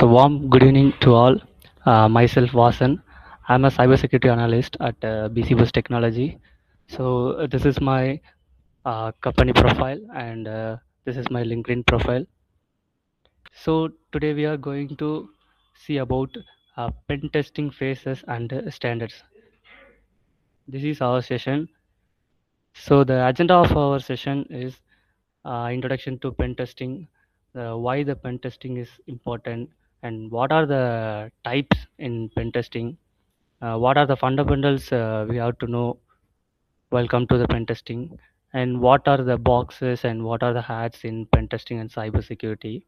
warm good evening to all. Myself Vasan. I'm a cybersecurity analyst at BCBUZZ Technology. So this is my company profile and this is my LinkedIn profile. So today we are going to see about pen testing phases and standards. This is our session. So the agenda of our session is introduction to pen testing, why the pen testing is important, and what are the types in pen testing. What are the fundamentals we have to know while come to the pen testing, and what are the boxes and what are the hats in pen testing and cybersecurity.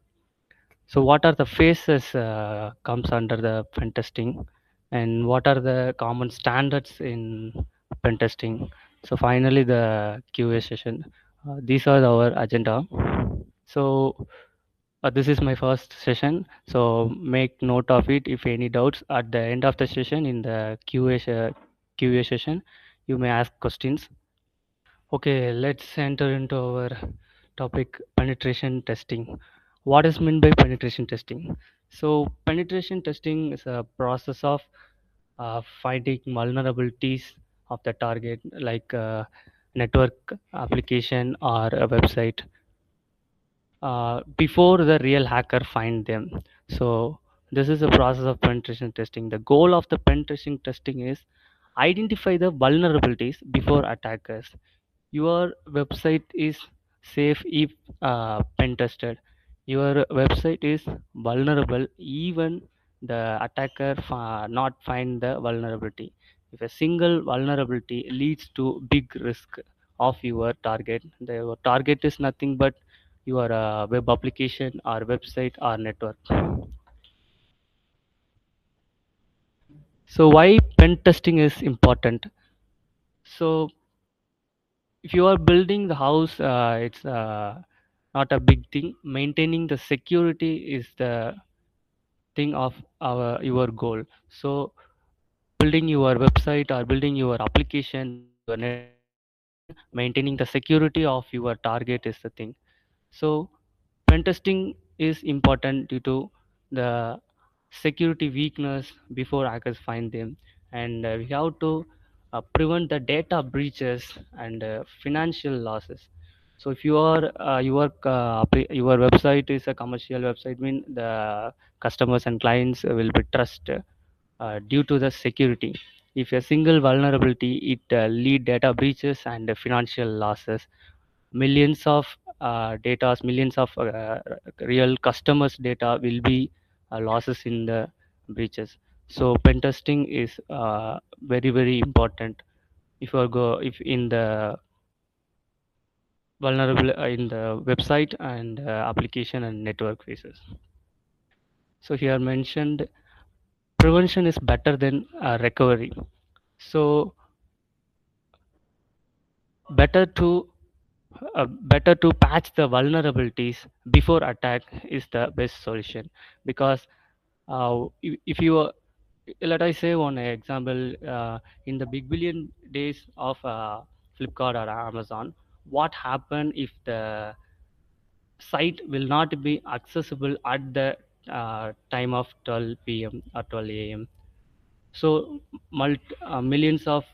So what are the phases comes under the pen testing, and what are the common standards in pen testing. So finally the QA session. These are our agenda. So this is my first session, so make note of it. If any doubts at the end of the session in the QA session, you may ask questions. Okay, let's enter into our topic, penetration testing. What is meant by penetration testing? So penetration testing is a process of finding vulnerabilities of the target, like network application or a website, before the real hacker find them. So this is a process of penetration testing. The goal of the penetration testing is identify the vulnerabilities before attackers. Your website is safe if pen tested. Your website is vulnerable even the attacker not find the vulnerability. If a single vulnerability leads to big risk of your target, the target is nothing but your web application or website or network. So why pen testing is important? So if you are building the house, it's not a big thing. Maintaining the security is the thing of your goal. So building your website or building your application or your network is nothing but maintaining the security of your target is the thing. So pen testing is important due to the security weakness before hackers find them, and we have to prevent the data breaches and financial losses. So if you are your website is a commercial website, mean the customers and clients will be trust due to the security. If a single vulnerability, it lead data breaches and financial losses. Millions of data, millions of real customers' data will be losses in the breaches. So pen testing is very important. If you go if in the vulnerable in the website and application and network phases. So here mentioned prevention is better than recovery. So better to better to patch the vulnerabilities before attack is the best solution, because if you let I say one example, in the big billion days of Flipkart or Amazon, what happened if the site will not be accessible at the time of 12 p.m. or 12 a.m. So millions of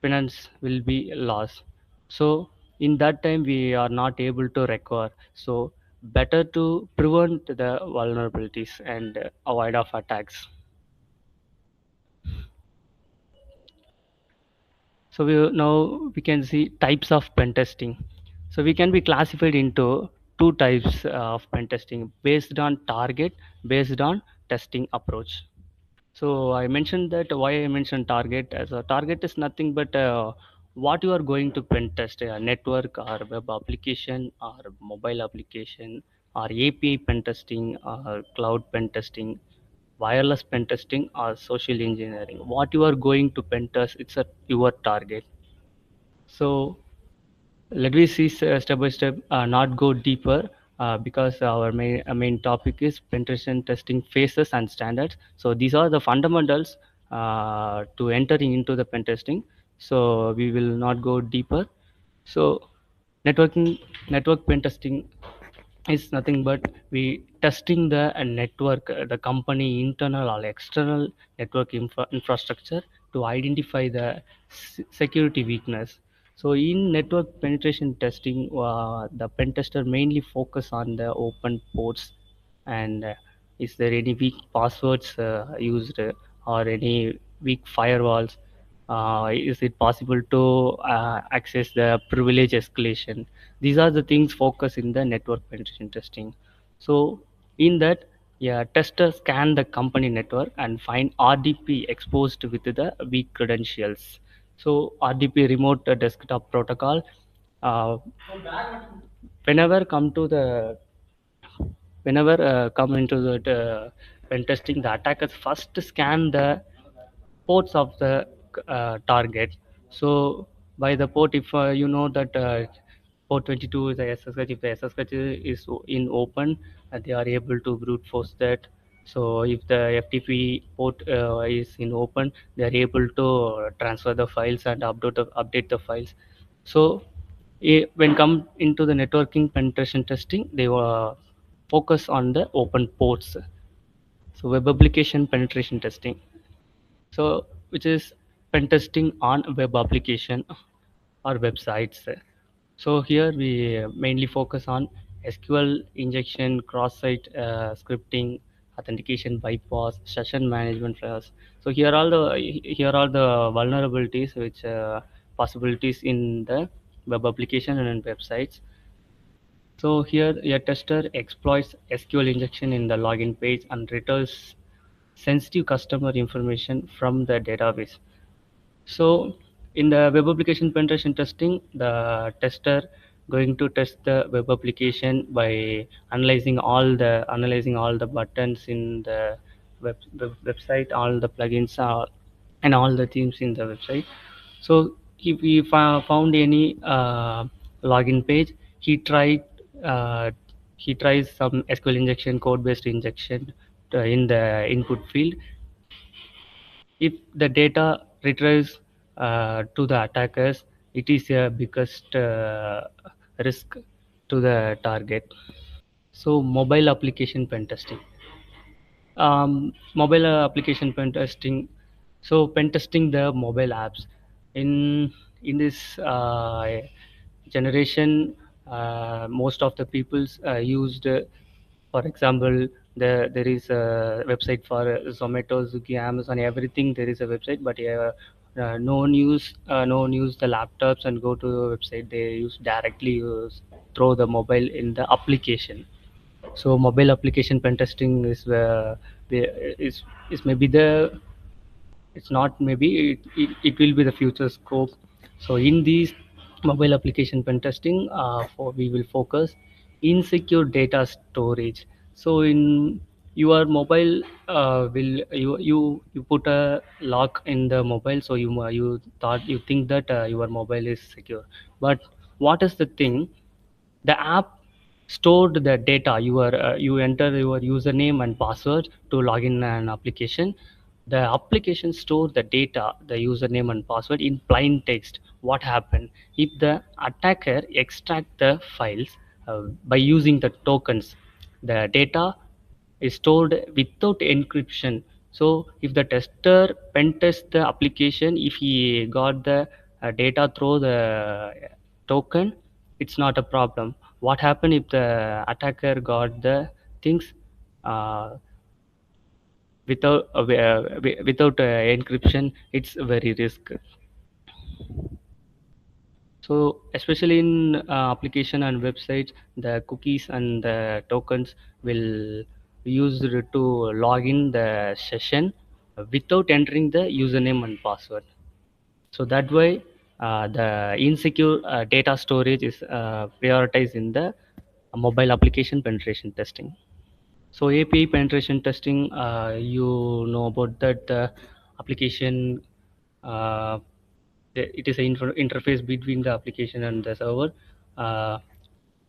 finance will be lost. So in that time we are not able to recover. So better to prevent the vulnerabilities and avoid of attacks. So now we can see types of pen testing. So we can be classified into two types of pen testing based on target, based on testing approach. So I mentioned that why I mentioned target, as a target is nothing but what you are going to pen test, a network or web application or mobile application or API pen testing or cloud pen testing, wireless pen testing or social engineering. What you are going to pen test, it's a your target. So let me see step by step, not go deeper, because our main topic is penetration testing phases and standards. So these are the fundamentals to entering into the pen testing. So we will not go deeper. So networking network pen testing. is nothing but we testing the network, the company internal or external network infrastructure to identify the security weakness. So in network penetration testing, the pen tester mainly focus on the open ports and is there any weak passwords used or any weak firewalls. Is it possible to access the privilege escalation? These are the things focused in the network penetration testing. So in that, yeah, tester scan the company network and find RDP exposed with the weak credentials. So RDP remote desktop protocol. Uh, whenever come to the whenever come into the pen testing, the attackers first scan the ports of the target. So by the port, if you know that port 22 is a SSH, if the SSH is in open, they are able to brute force that. So if the FTP port is in open, they are able to transfer the files and update the files. So when come into the networking penetration testing, they focus on the open ports. So web application penetration testing, so which is pen testing on web application or websites. So here we mainly focus on SQL injection, cross-site scripting, authentication bypass, session management flaws. So here are the vulnerabilities which possibilities in the web application and in websites. So here a tester exploits SQL injection in the login page and returns sensitive customer information from the database. So in the web application penetration testing, the tester going to test the web application by analyzing all the buttons in the website, all the plugins and all the themes in the website. So if we found any login page, he tried uh, he tries some SQL injection, code based injection in the input field. If the data retrieves to the attackers, it is a biggest risk to the target. So mobile application pen testing. Mobile application pen testing. So pen testing the mobile apps in this generation, most of the people's used. For example, there is a website for Zomato, Swiggy, Amazon, everything. There is a website, but no one use the laptops and go to the website. They use through the mobile in the application. So mobile application pen testing is is maybe the it's not maybe it will be the future scope. So in these mobile application pen testing, for we will focus insecure data storage. So in your mobile, will you put a lock in the mobile, so you think that your mobile is secure, but what is the thing, the app stored the data. You enter your username and password to log in an application. The application store the data, the username and password in plain text. What happened if the attacker extract the files by using the tokens? The data is stored without encryption. So if the tester pen test the application, if he got the data through the token, it's not a problem. What happened if the attacker got the things uh, without encryption? It's very risk. So especially in application and websites, the cookies and the tokens will use to log in the session without entering the username and password. So that way, the insecure data storage is prioritized in the mobile application penetration testing. So API penetration testing, you know about that application. Uh, it is an interface between the application and the server. Uh,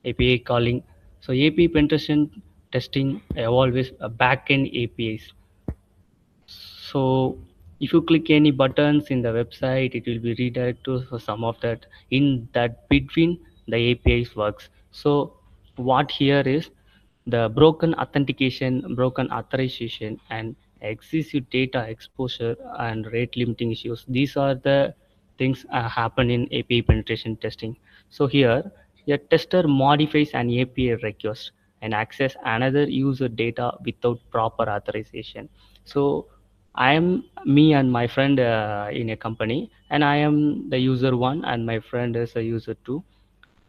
API calling. So API penetration testing always backend APIs. So if you click any buttons in the website, it will be redirected to some of that. In that between, the APIs works. So what here is the broken authentication, broken authorization, and excessive data exposure and rate limiting issues. These are the things happen in API penetration testing. So here, a tester modifies an API request and access another user data without proper authorization. So I am me and my friend in a company, and I am the user one, and my friend is a user two.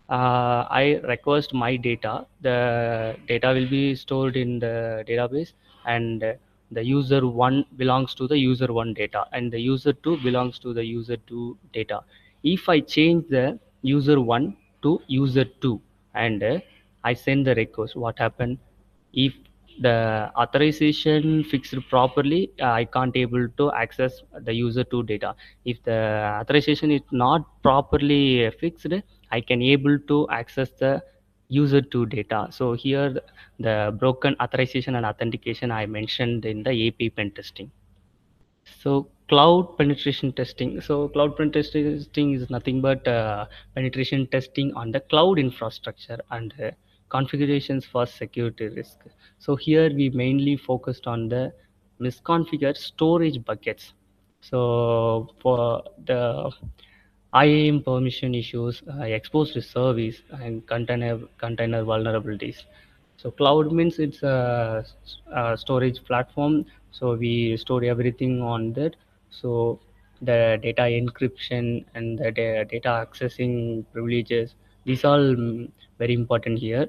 I request my data. The data will be stored in the database, and the user one belongs to the user one data, and the user two belongs to the user two data. If I change the user one to user two, and I send the request, what happened? If the authorization fixed properly, I can't able to access the user two data. If the authorization is not properly fixed, I can able to access the user two data. So here the broken authorization and authentication I mentioned in the AP pen testing. So cloud penetration testing. So cloud penetration testing is nothing but penetration testing on the cloud infrastructure and configurations for security risk. So here we mainly focused on the misconfigured storage buckets. So for the IAM permission issues, exposed to service, and container vulnerabilities. So cloud means it's a storage platform. So we store everything on that. So the data encryption and the data accessing privileges, these all very important here.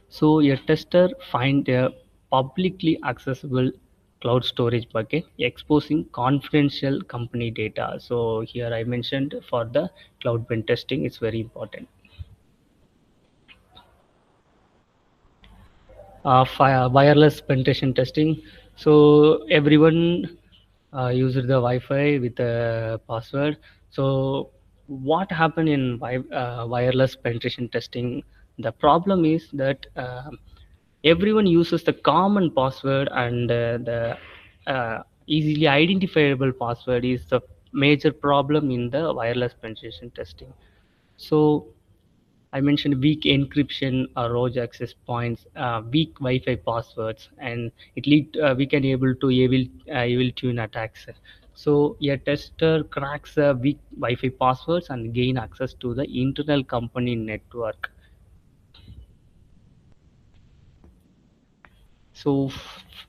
So a tester find a publicly accessible cloud storage bucket exposing confidential company data. So here I mentioned for the cloud pen testing, it's very important. Wireless penetration testing. So everyone uses the Wi-Fi with a password. So what happened in wireless penetration testing? The problem is that everyone uses the common password, and the easily identifiable password is the major problem in the wireless penetration testing. So I mentioned weak encryption, rogue access points, weak Wi-Fi passwords, and it lead we can able to evil tune attacks. So a tester cracks weak Wi-Fi passwords and gain access to the internal company network. So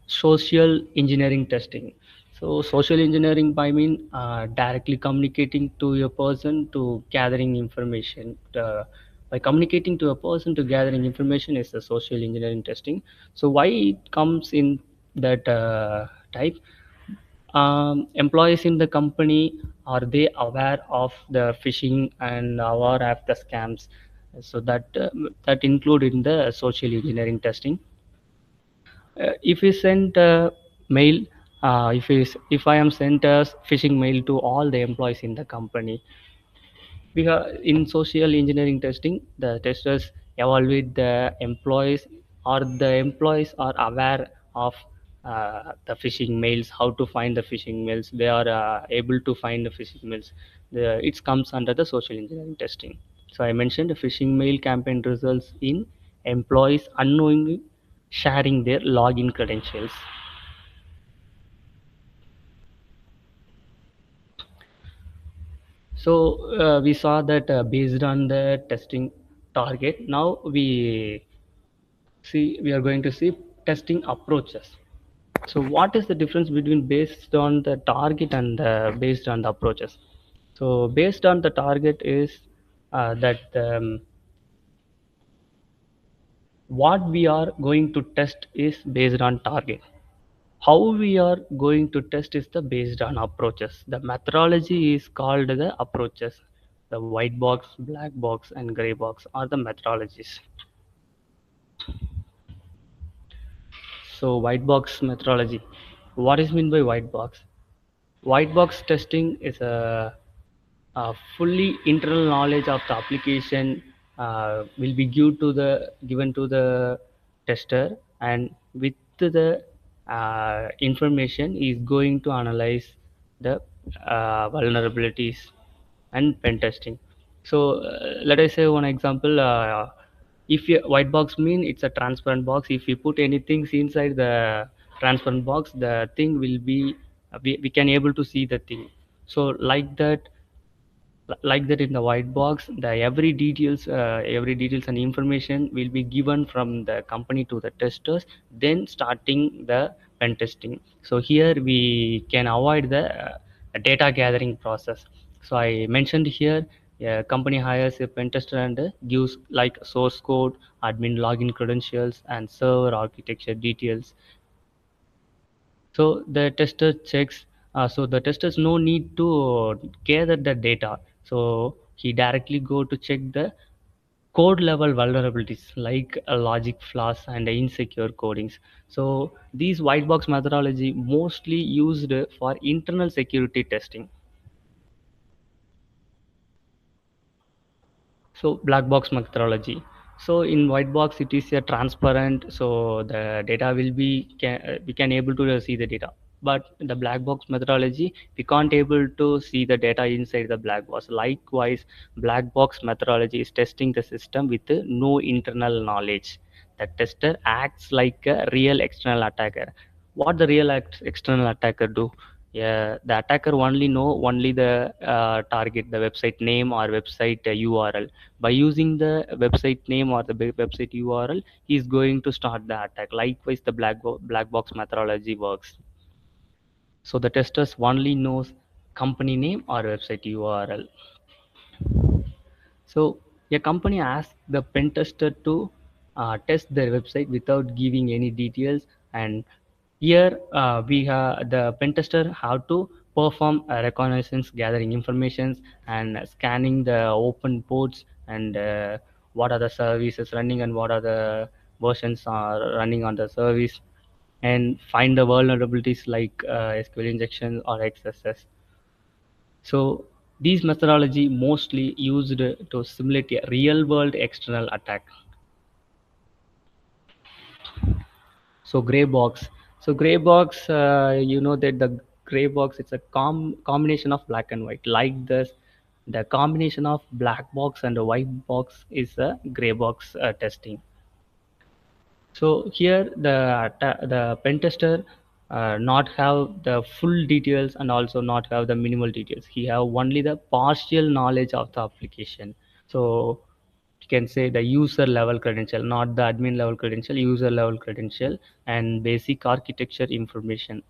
social engineering testing. So social engineering by mean directly communicating to a person to gathering information. By communicating to a person to gathering information is the social engineering testing. So why it comes in that type? Employees in the company, are they aware of the phishing and aware of the scams? So that include in the social engineering testing. If we send a mail, if I am sent a phishing mail to all the employees in the company, because in social engineering testing, the testers evaluate the employees, or the employees are aware of the phishing mails, how to find the phishing mails. They are able to find the phishing mails. It comes under the social engineering testing. So I mentioned the phishing mail campaign results in employees unknowingly sharing their login credentials. So we saw that based on the testing target, now we are going to see testing approaches. So what is the difference between based on the target and based on the approaches? So based on the target is that what we are going to test is based on target. How we are going to test is the based on approaches. The methodology is called the approaches. The white box, black box, and gray box are the methodologies. So white box methodology. What is meant by white box? White box testing is a fully internal knowledge of the application will be given to the tester, and with the information is going to analyze the vulnerabilities and pen testing. So let us say one example. If you white box mean it's a transparent box. If you put anything inside the transparent box, the thing will be we can able to see the thing. So like that in the white box, the every details and information will be given from the company to the testers, then starting the pen testing. So here we can avoid the data gathering process. So I mentioned here, a company hires a pen tester and gives like source code, admin login credentials, and server architecture details. So the tester checks. So the testers no need to gather the data. So he directly go to check the code level vulnerabilities like logic flaws and insecure codings. So these white box methodology mostly used for internal security testing. So black box methodology. So in white box it is a transparent, so the data will be we can able to see the data. But the black box methodology, we can't able to see the data inside the black box. Likewise, black box methodology is testing the system with no internal knowledge. The tester acts like a real external attacker. What the real external attacker do? Yeah, the attacker only know only the target, the website name or website URL. By using the website name or the website URL, he is going to start the attack. Likewise, the black box methodology works. So the testers only knows company name or website URL. So a company asks the pen tester to test their website without giving any details, and here we have the pen tester have to perform a reconnaissance, gathering informations and scanning the open ports, and what are the services running and what are the versions are running on the service, and find the vulnerabilities like SQL injection or XSS. So these methodology mostly used to simulate a real-world external attack. So gray box. So gray box, you know that the gray box, it's a combination of black and white. Like this, the combination of black box and a white box is a gray box testing. So here the pen tester not have the full details and also not have the minimal details. He have only the partial knowledge of the application. So you can say the user level credential, not the admin level credential, user level credential and basic architecture information.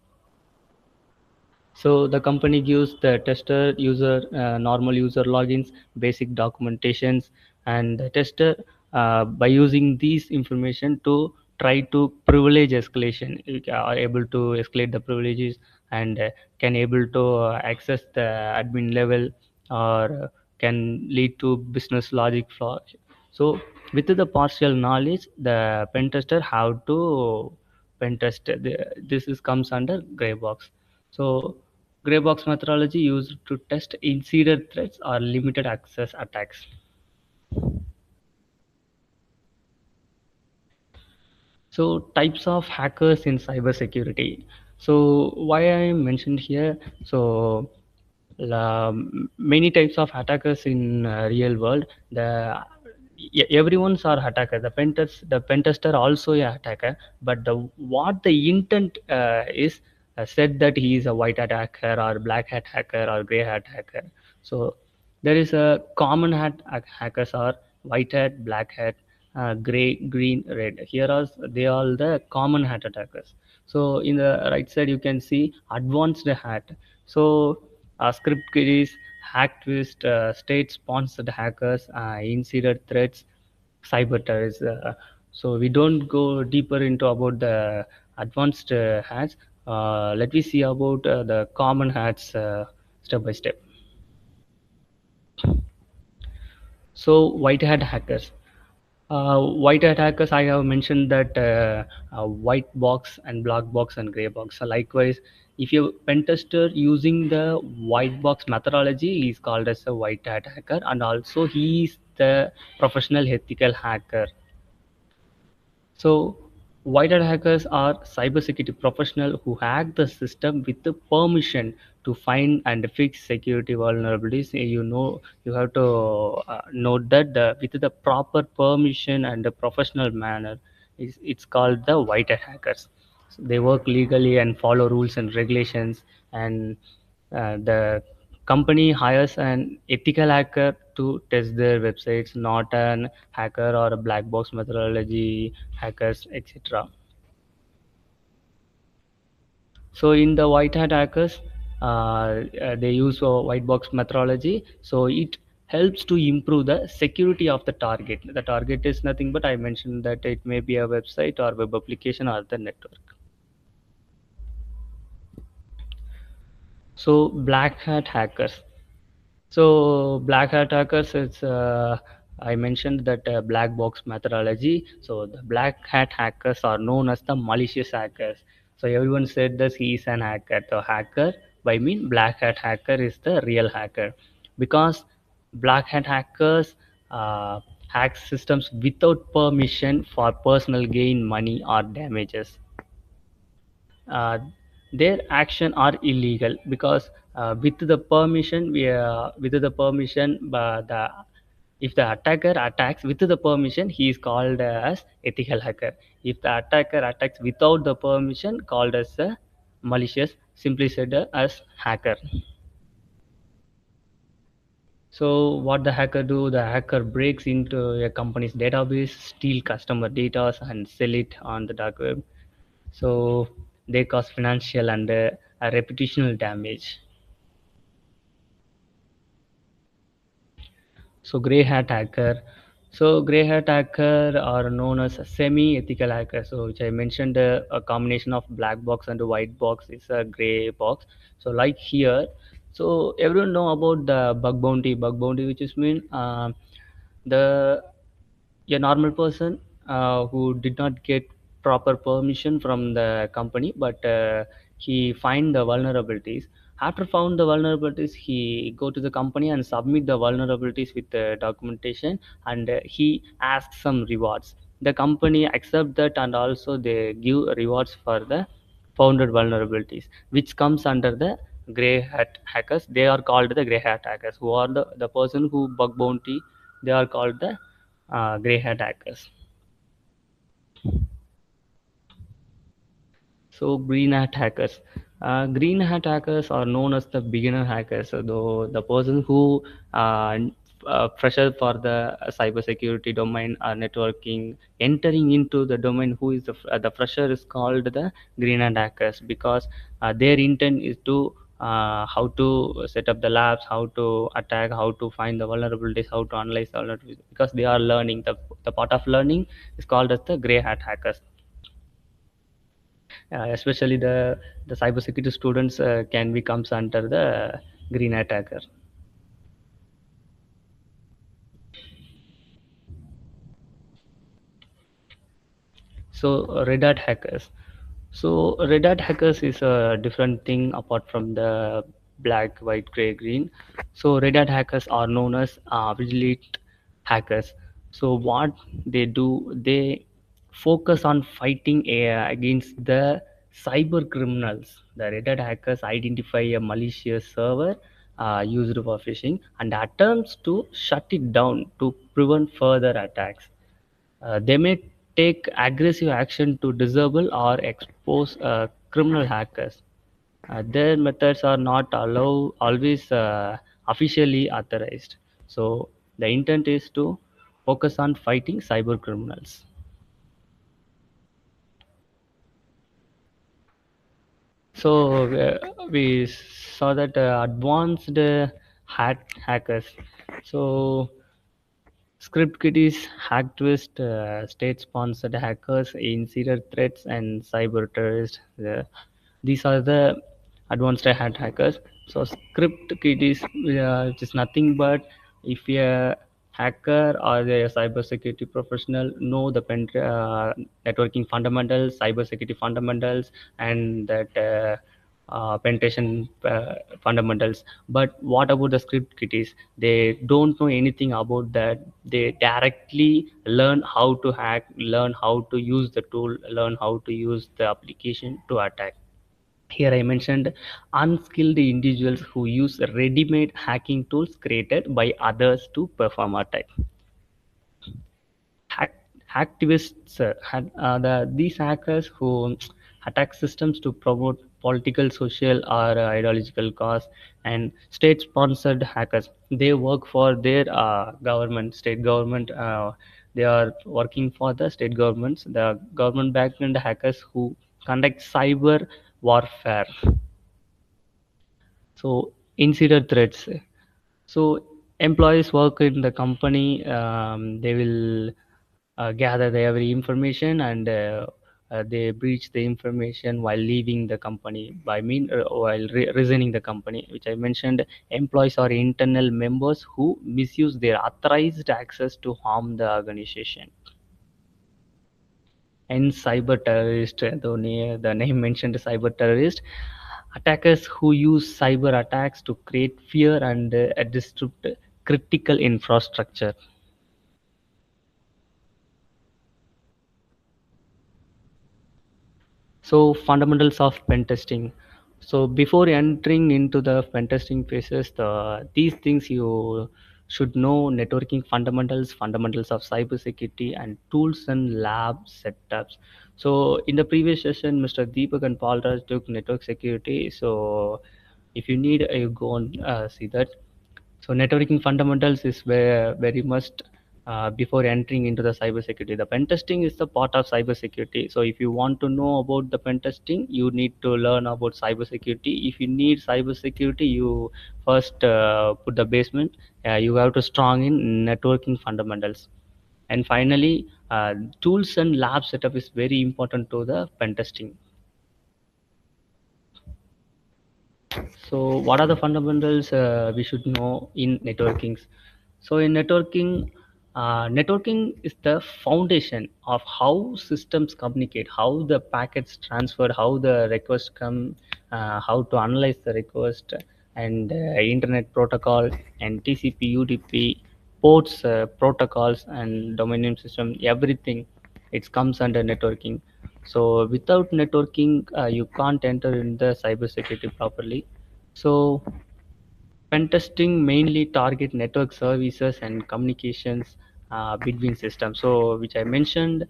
So the company gives the tester user normal user logins, basic documentations, and the tester by using these information to try to privilege escalation, are able to escalate the privileges and can able to access the admin level, or can lead to business logic flaw. So with the partial knowledge, the pen tester have to pen test. This is comes under gray box. So gray box methodology used to test insider threats or limited access attacks. So types of hackers in cybersecurity. So why I mentioned here, so many types of attackers in real world. Everyone's are attacker. The pentester also a attacker, but the what the intent is said that he is a white hat hacker or black hat hacker or gray hat hacker. So there is a common hackers are white hat, black hat, gray, green, red. Here are they all the common hat attackers. So in the right side you can see advanced hat. So script queries, hack twist, state-sponsored hackers, insider threats, cyber terrorists. So we don't go deeper into about the advanced hacks. Let me see about the common hacks step by step. So white hat hackers. White hat hackers, I have mentioned that white box and black box and gray box. So likewise, if you pen tester using the white box methodology, he is called as a white hat hacker, and also he is the professional ethical hacker. So white hat hackers are cybersecurity professionals who hack the system with the permission to find and fix security vulnerabilities, you have to note that with the proper permission and the professional manner, it's called the white hat hackers. So they work legally and follow rules and regulations, and the company hires an ethical hacker to test their websites, not an hacker or a black box methodology hackers, etc. So in the white hat hackers, they use white box methodology. So it helps to improve the security of the target. The target is nothing but I mentioned that it may be a website or web application or the network. So black hat hackers. So black hat hackers, I mentioned that black box methodology. So the black hat hackers are known as the malicious hackers. So everyone said that he is an hacker. The hacker, by mean black hat hacker is the real hacker, because black hat hackers hack systems without permission for personal gain, money, or damages. uh, their action are illegal because with the permission, but if the attacker attacks with the permission, he is called as ethical hacker. If the attacker attacks without the permission, called as a malicious, simply said as hacker. So what the hacker do? The hacker breaks into a company's database, steal customer data, and sell it on the dark web. So they cause financial and a reputational damage. So gray hat hacker. So gray hat hacker are known as semi-ethical hacker. So which I mentioned, a combination of black box and white box is a gray box. So like here, so everyone know about the bug bounty. Bug bounty, which is mean the a normal person who did not get proper permission from the company, but he find the vulnerabilities. After found the vulnerabilities, he go to the company and submit the vulnerabilities with the documentation, and he asks some rewards. The company accept that, and also they give rewards for the founded vulnerabilities, which comes under the gray hat hackers. They are called the gray hat hackers, who are the person who bug bounty. They are called the gray hat hackers. So green hat hackers. Green hat hackers are known as the beginner hackers. So the person who fresher for the cybersecurity domain or networking, entering into the domain, who is the fresher is called the green hat hackers, because their intent is to how to set up the labs, how to attack, how to find the vulnerabilities, how to analyze the vulnerabilities, because they are learning. The part of learning is called as the gray hat hackers. Especially the cybersecurity students can becomes under the green attacker. So red hat hackers. So red hat hackers is a different thing apart from the black, white, gray, green. So red hat hackers are known as vigilant hackers. So what they do, they focus on fighting against the cyber criminals. The red hat hackers identify a malicious server used for phishing and attempts to shut it down to prevent further attacks. They may take aggressive action to disable or expose criminal hackers. Their methods are not always officially authorized. So the intent is to focus on fighting cyber criminals. So we saw that advanced hackers. So script kiddies, hack twist, state-sponsored hackers, insider threats, and cyber terrorists. These are the advanced hackers. So script kiddies, which is nothing but if a hacker or a cybersecurity professional know the networking fundamentals, cybersecurity fundamentals, and that penetration fundamentals. But what about the script kiddies? They don't know anything about that. They directly learn how to hack, learn how to use the tool, learn how to use the application to attack. Here I mentioned unskilled individuals who use ready-made hacking tools created by others to perform attack. Hacktivists these hackers who attack systems to promote political, social, or ideological cause, and state-sponsored hackers. They work for their government, state government. They are working for the state governments, the government-backed hackers who conduct cyber warfare. So insider threats. So employees work in the company. They will gather the every information, and they breach the information while leaving the company while resigning the company, which I mentioned. Employees are internal members who misuse their authorized access to harm the organization. And cyber terrorist, the name mentioned cyber terrorist, attackers who use cyber attacks to create fear and disrupt critical infrastructure. So fundamentals of pen testing. So before entering into the pen testing phases, these things you should know: networking fundamentals, fundamentals of cybersecurity, and tools and lab setups. So in the previous session, Mr. Deepak and Palraj took network security. So if you need, you go and see that. So networking fundamentals is where very must before entering into the cybersecurity. The pen testing is the part of cybersecurity. So if you want to know about the pen testing, you need to learn about cybersecurity. If you need cybersecurity, you first put the basement. You have to strong in networking fundamentals. And finally, tools and lab setup is very important to the pen testing. So, what are the fundamentals we should know in networking? So, in networking, networking is the foundation of how systems communicate, how the packets transfer, how the requests come, how to analyze the request, and internet protocol and TCP, UDP, ports, protocols, and domain name system. Everything it comes under networking. So, without networking, you can't enter in the cybersecurity properly. So pen testing mainly target network services and communications between systems. So which I mentioned,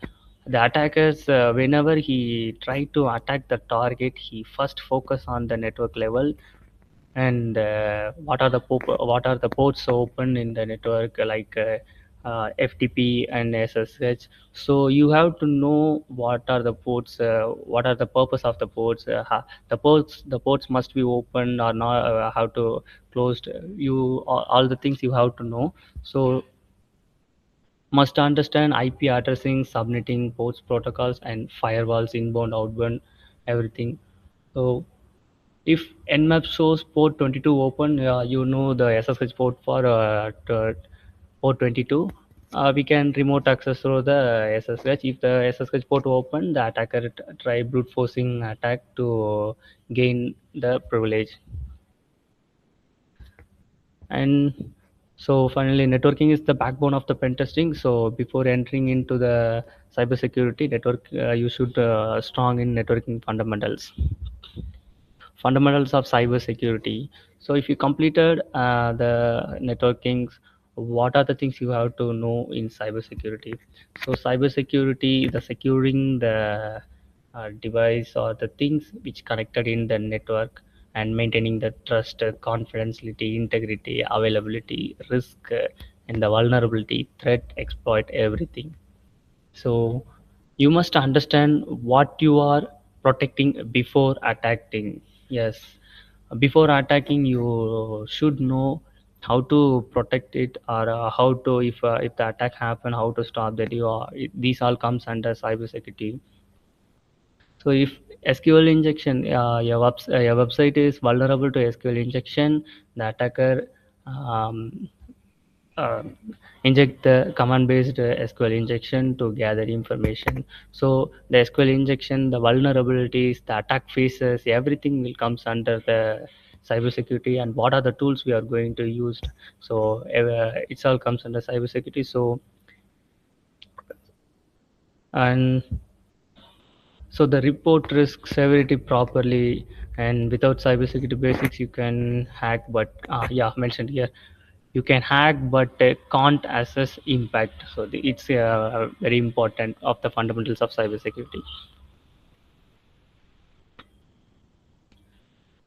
the attackers whenever he tried to attack the target, he first focus on the network level, and what are the ports open in the network, like FTP and SSH. So you have to know what are the ports, what are the purpose of the ports, the ports must be open or not, how to closed. All the things you have to know. So must understand IP addressing, subnetting, ports protocols, and firewalls, inbound, outbound, everything. So if Nmap shows port 22 open, you know the SSH port for port 22. We can remote access through the SSH. If the SSH port open, the attacker try brute forcing attack to gain the privilege. And so finally, networking is the backbone of the pen testing. So before entering into the cybersecurity network, you should strong in networking fundamentals. Fundamentals of cybersecurity. So if you completed the networking, what are the things you have to know in cybersecurity? So cybersecurity, the securing the device or the things which connected in the network, and maintaining the trust, confidentiality, integrity, availability, risk, and the vulnerability, threat, exploit, everything. So you must understand what you are protecting before attacking. Yes, before attacking, you should know how to protect it, or how to, if the attack happen, how to stop that. These all comes under cybersecurity. So if SQL injection, your website is vulnerable to SQL injection, the attacker um, uh, inject the command based SQL injection to gather information. So the SQL injection, the vulnerabilities, the attack phases, everything will comes under the cybersecurity, and what are the tools we are going to use. So it's all comes under cybersecurity. So and so the report risk severity properly, And without cybersecurity basics, you can hack, but yeah, mentioned here, you can hack, but can't assess impact. So it's very important of the fundamentals of cybersecurity.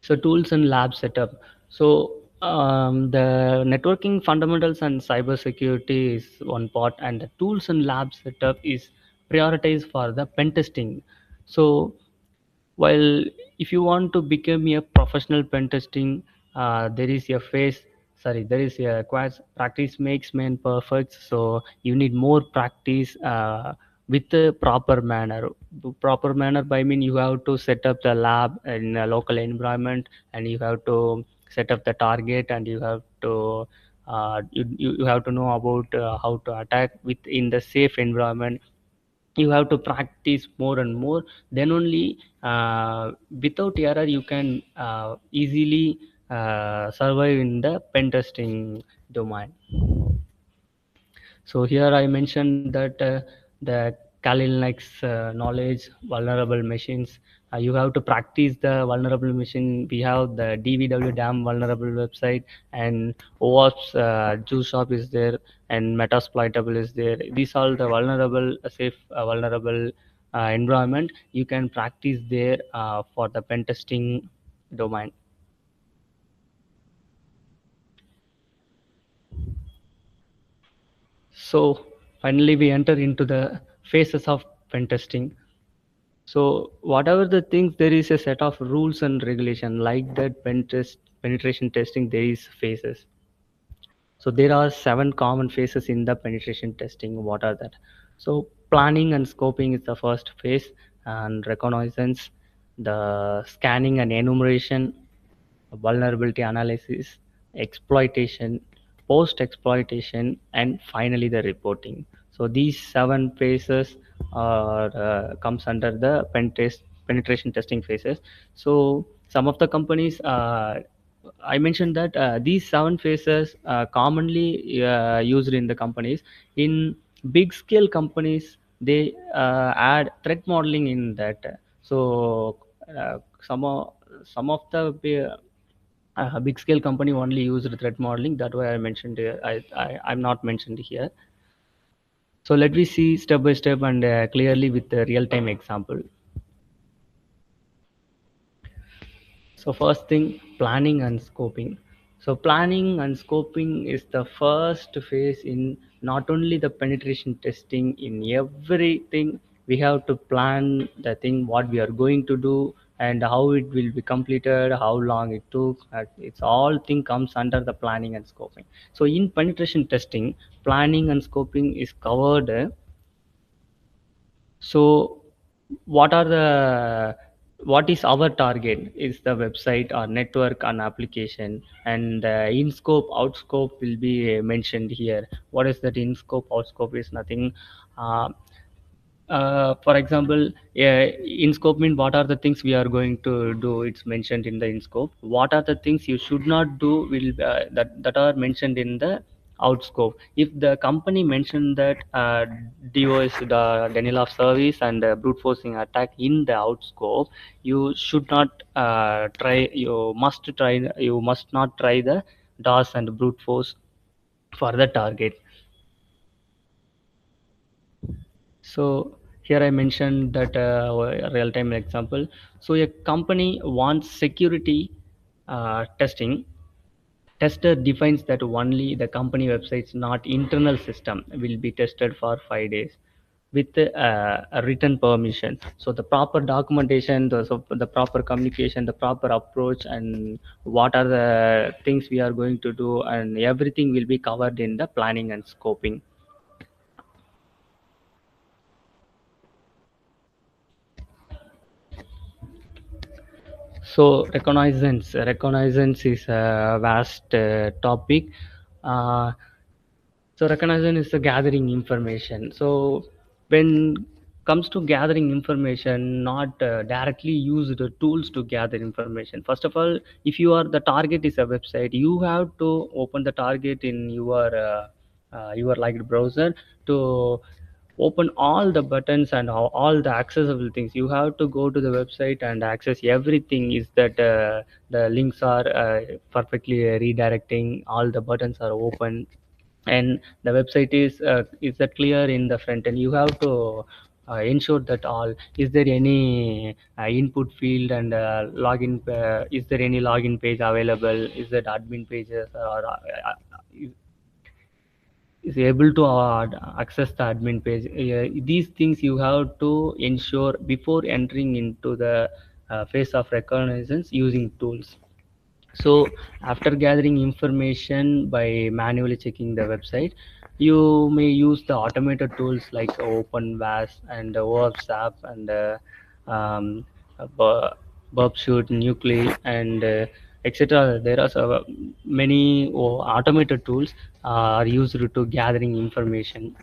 So tools and lab setup. So the networking fundamentals and cybersecurity is one part, and the tools and lab setup is prioritized for the pen testing. So while if you want to become a professional pen testing, there is a phase, sorry, there is a quite practice makes man perfect. So you need more practice with the proper manner. Proper manner by mean you have to set up the lab in a local environment, and you have to set up the target, and you have to you have to know about how to attack within the safe environment. You have to practice more and more, then only without error you can easily survive in the pen testing domain. So here I mentioned that the Kali Linux knowledge, vulnerable machines. You have to practice the vulnerable machine. We have the DVW Dam vulnerable website, and OWASP juice shop is there, and Metasploitable is there. These are the vulnerable, safe, vulnerable environment. You can practice there for the pen testing domain. So finally, we enter into the phases of pen testing. So whatever the things, there is a set of rules and regulation like that penetration testing. There is phases. So there are 7 common phases in the penetration testing. What are that? So planning and scoping is the first phase, and reconnaissance, the scanning and enumeration, vulnerability analysis, exploitation, post exploitation, and finally the reporting. So these 7 phases are comes under the penetration testing phases. So some of the companies, I mentioned that these 7 phases commonly used in the companies. In big scale companies, they add threat modeling in that. So some of the big scale company only used threat modeling. That way I mentioned I'm not mentioned here. So let me see step by step and clearly with a real time example. So first thing, planning and scoping. So planning and scoping is the first phase in not only the penetration testing. In everything, we have to plan the thing, what we are going to do, and how it will be completed, how long it took. It's all thing comes under the planning and scoping. So in penetration testing, planning and scoping is covered. So what are the what is our target is the website or network and application, and in scope out scope will be mentioned here. What is that? In scope out scope is nothing. uh, for example, in scope mean what are the things we are going to do, it's mentioned in the in scope. What are the things you should not do will that are mentioned in the out scope. If the company mentioned that DOS, the denial of service, and brute forcing attack in the out scope, you should not try. You must not try the DOS and brute force for the target. So here I mentioned that real-time example. So a company wants security testing. Tester defines that only the company website's not internal system will be tested for 5 days with a written permission. So the proper documentation, the proper communication, the proper approach, and what are the things we are going to do, and everything will be covered in the planning and scoping. So reconnaissance is a vast topic. Uh, so reconnaissance is the gathering information. So when comes to gathering information, not directly use the tools to gather information. First of all, if you are the target is a website, you have to open the target in your liked browser to open all the buttons and all the accessible things. You have to go to the website and access everything. Is that the links are perfectly redirecting, all the buttons are open, and the website is that clear in the front end. You have to ensure that all, is there any input field and login, is there any login page available, is that admin pages, or is able to access the admin page. These things you have to ensure before entering into the phase of reconnaissance using tools. So after gathering information by manually checking the website, you may use the automated tools like OpenVAS and OWASP and um, Bu- BubShoot, Nuclei, and etc. There are many automated tools are used to gathering information.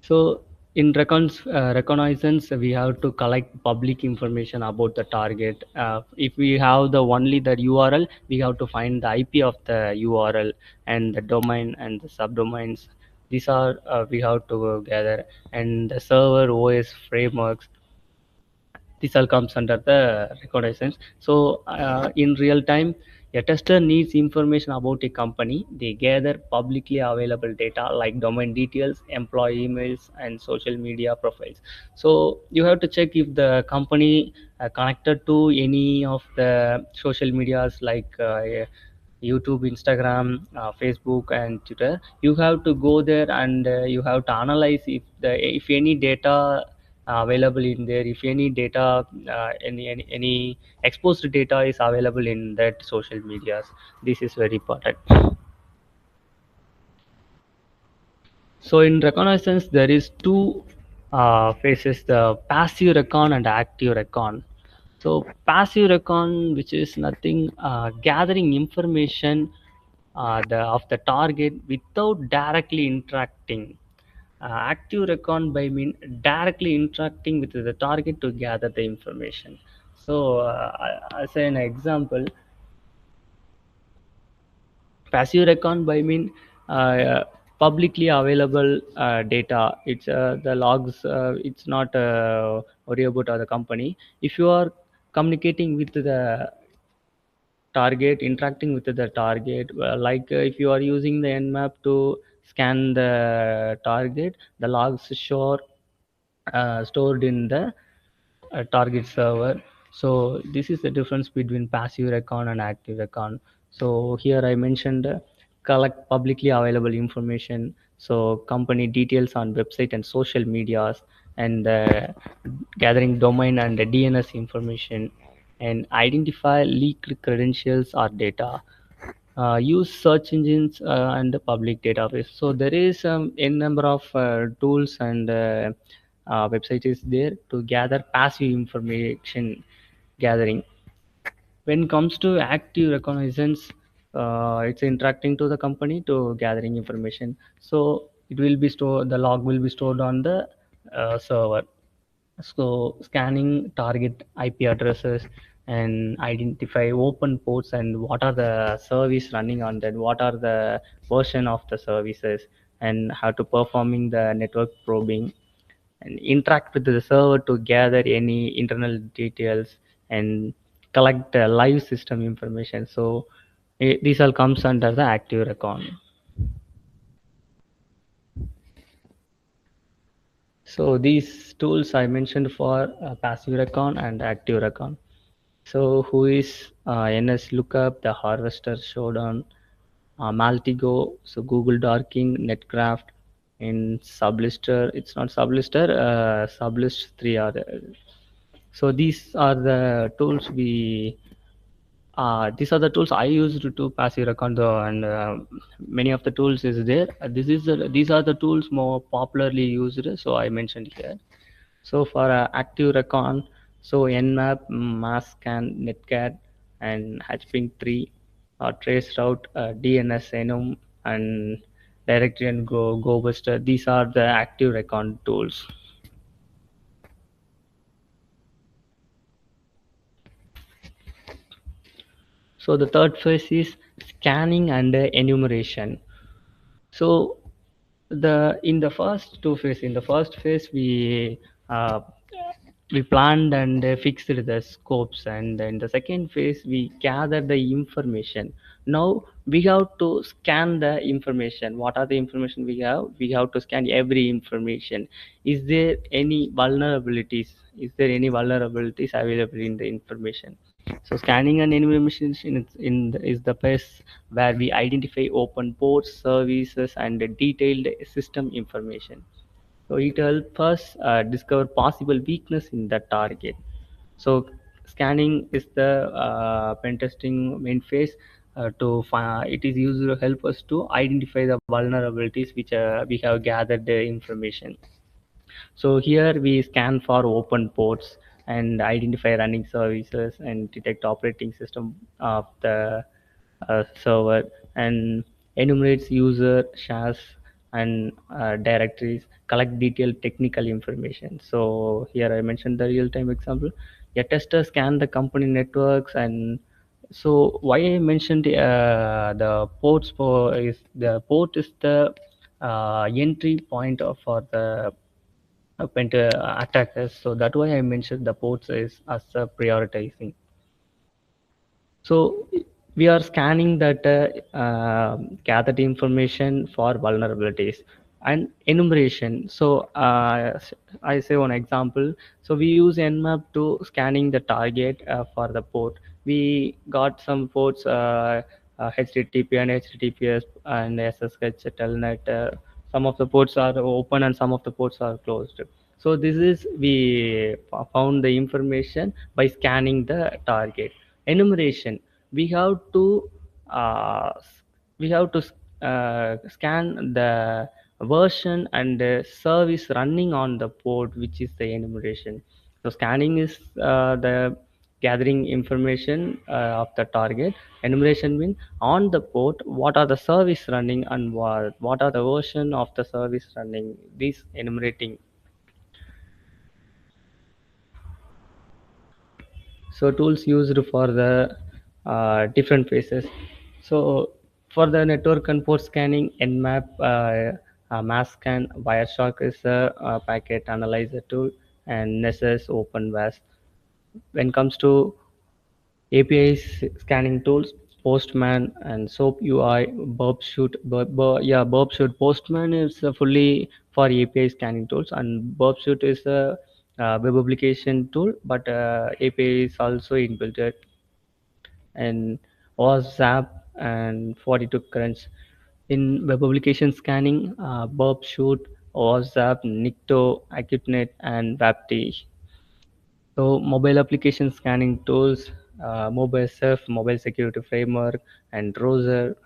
So in reconnaissance, we have to collect public information about the target. If we have the only the URL, we have to find the IP of the URL and the domain and the subdomains. These are we have to gather, and the server OS frameworks. This all comes under the reconnaissance. So in real time, a tester needs information about a company. They gather publicly available data like domain details, employee emails, and social media profiles. So you have to check if the company connected to any of the social medias like YouTube, Instagram, Facebook, and Twitter. You have to go there and you have to analyze if any data available in there, if any data, any exposed data is available in that social medias. This is very important. So in reconnaissance, there is two phases: the passive recon and active recon. So passive recon, which is nothing, gathering information of the target without directly interacting. Active recon by mean directly interacting with the target to gather the information. So as an example, passive recon by mean publicly available data. It's the logs. It's not worry about the company. If you are communicating with the target, interacting with the target, like if you are using the nmap to scan the target, the logs show stored in the target server. So this is the difference between passive recon and active recon. So here I mentioned collect publicly available information, so company details on website and social medias, and gathering domain and DNS information, and identify leaked credentials or data. Use search engines and the public database. So there is n number of tools and websites is there to gather passive information gathering. When it comes to active reconnaissance, it's interacting to the company to gathering information. So it will be stored. The log will be stored on the server. So scanning target IP addresses and identify open ports and what are the service running on that, what are the version of the services, and how to performing the network probing, and interact with the server to gather any internal details and collect live system information. So these all comes under the active recon. So these tools I mentioned for passive recon and active recon. So who is NS Lookup, the Harvester Showdown, Maltigo, so Google Darking, Netcraft, in Sublister. It's not Sublister, Sublist 3 are there. So these are the tools these are the tools I used to passive recon, and many of the tools is there. These are the tools more popularly used, so I mentioned here. So for active recon, so Nmap, Masscan, Netcat, and Hatchping 3, Traceroute, DNS, Enum, and Directory and GoBuster. These are the active recon tools. So the third phase is scanning and enumeration. So The in the first two phase, in the first phase uh, we planned and fixed the scopes, and in the second phase we gather the information. Now we have to scan the information. What are the information we have to scan every information. Is there any vulnerabilities, is there any vulnerabilities available in the information? So scanning and enumeration is the place where we identify open ports, services, and detailed system information. So it helps us discover possible weakness in the target. So scanning is the pen testing main phase. It is used to help us to identify the vulnerabilities which we have gathered the information. So here we scan for open ports and identify running services and detect operating system of the server, and enumerates user shares and directories, collect detailed technical information. So here I mentioned the real-time example. A tester scan the company networks. And so why I mentioned the ports for is the port is the entry point for the attackers. So that's why I mentioned the ports is as a prioritizing. So we are scanning that gathered information for vulnerabilities and enumeration. So I say one example. So we use Nmap to scanning the target for the port. We got some ports, HTTP and HTTPS and SSH telnet. Some of the ports are open and some of the ports are closed. So this is we found the information by scanning the target. Enumeration, we have to uh, we have to scan the version and the service running on the port, which is the enumeration. So scanning is the gathering information of the target. Enumeration means on the port what are the service running and what are the version of the service running, this enumerating. So tools used for the different phases. So for the network and port scanning, Nmap, mass scan, Wireshark is a packet analyzer tool, and Nessus OpenVAS. When it comes to API scanning tools, Postman and SOAP UI, Burp Postman is fully for API scanning tools, and Burp is a web application tool, but API is also inbuilt, and OSSAP and 42 currents. In web application scanning, Burp OSSAP, Nikto, AcuteNet, and WebT. So mobile application scanning tools, mobile surf, mobile security framework, and browser,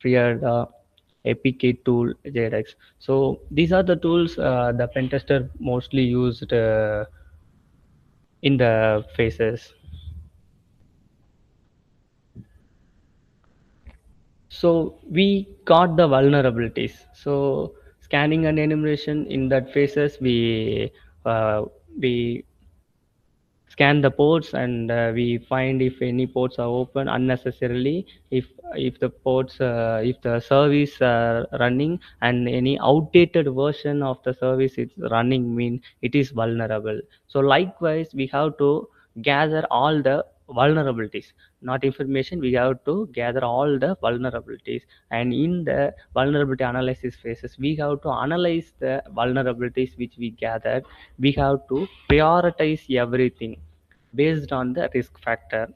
FreeRDA, APK tool, JDX. So these are the tools the pentester mostly used in the phases. So we got the vulnerabilities. So scanning and enumeration in that phases, uh, we scan the ports, and we find if any ports are open unnecessarily, if the ports if the service running and any outdated version of the service is running, mean it is vulnerable. So likewise we have to gather all the vulnerabilities, not information, we have to gather all the vulnerabilities. And in the vulnerability analysis phases, we have to analyze the vulnerabilities which we gathered. We have to prioritize everything based on the risk factor,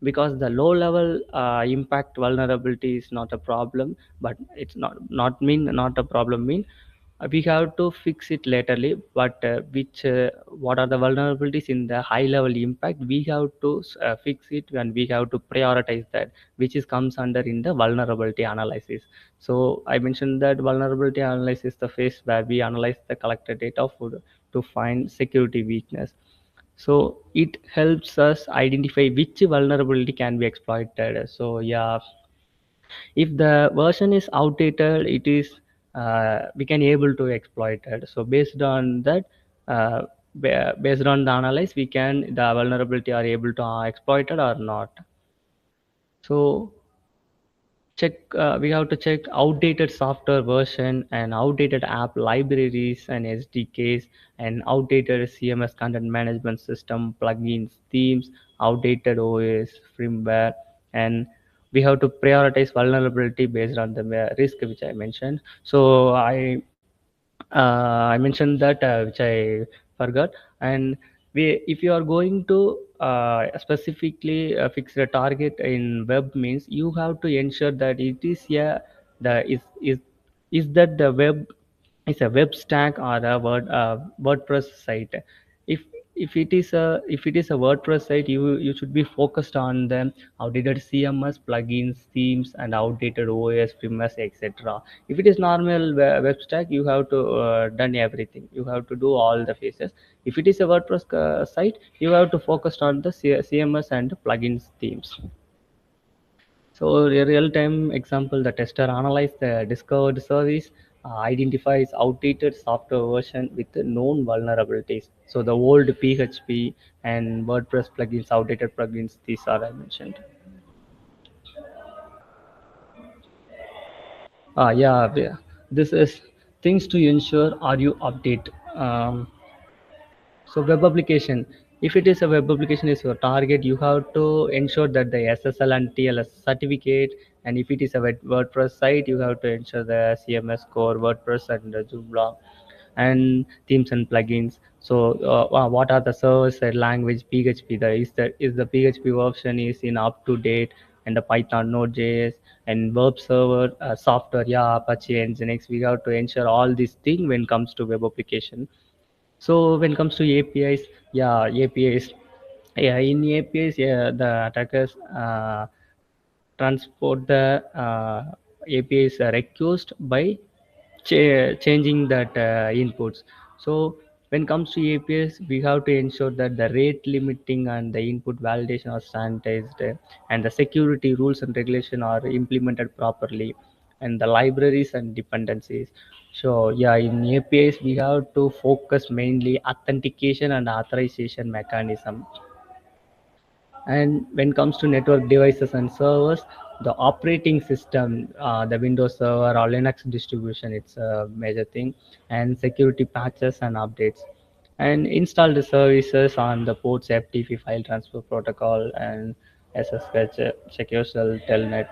because the low level impact vulnerability is not a problem, but it's not a problem mean we have to fix it laterly. But which what are the vulnerabilities in the high level impact, we have to fix it, and we have to prioritize that, which is comes under in the vulnerability analysis. So I mentioned that vulnerability analysis is the phase where we analyze the collected data to find security weakness. So it helps us identify which vulnerability can be exploited. So yeah, if the version is outdated, it is we can able to exploit it. So based on that, based on the analysis, we can the vulnerability are able to exploit it or not. So we have to check outdated software version and outdated app libraries and SDKs and outdated CMS content management system plugins, themes, outdated OS firmware, and we have to prioritize vulnerability based on the risk which I mentioned. So I mentioned that which I forgot. And if you are going to specifically fix a target in web means you have to ensure that it is the is that the web is a web stack or a WordPress site. If if it is a WordPress site, you should be focused on the outdated CMS plugins, themes, and outdated OS, firmware, etc. If it is normal web stack, you have to done everything. You have to do all the phases. If it is a WordPress site, you have to focus on the CMS and plugins themes. So a real-time example, the tester analyzes the discovered service, identifies outdated software version with known vulnerabilities. So the old PHP and WordPress plugins, outdated plugins, these are I mentioned. Yeah. This is things to ensure are you update. So web application, if it is a web application is your target, you have to ensure that the SSL and TLS certificate. And if it is a WordPress site, you have to ensure the CMS core, WordPress, and the Joomla, and themes and plugins. So what are the servers and language PHP? The PHP version is in up to date, and the Python, Node.js, and web server software, yeah, Apache, Nginx. We have to ensure all these things when it comes to web application. So when it comes to APIs, yeah, APIs, yeah, in APIs, yeah, the attackers transport the APIs request by changing that inputs. So when it comes to APIs, we have to ensure that the rate limiting and the input validation are standardized, and the security rules and regulation are implemented properly, and the libraries and dependencies. So yeah, in APIs we have to focus mainly authentication and authorization mechanism. And when it comes to network devices and servers, the operating system, the Windows Server or Linux distribution, it's a major thing, and security patches and updates, and install the services on the ports FTP file transfer protocol and SSH, secure shell, telnet,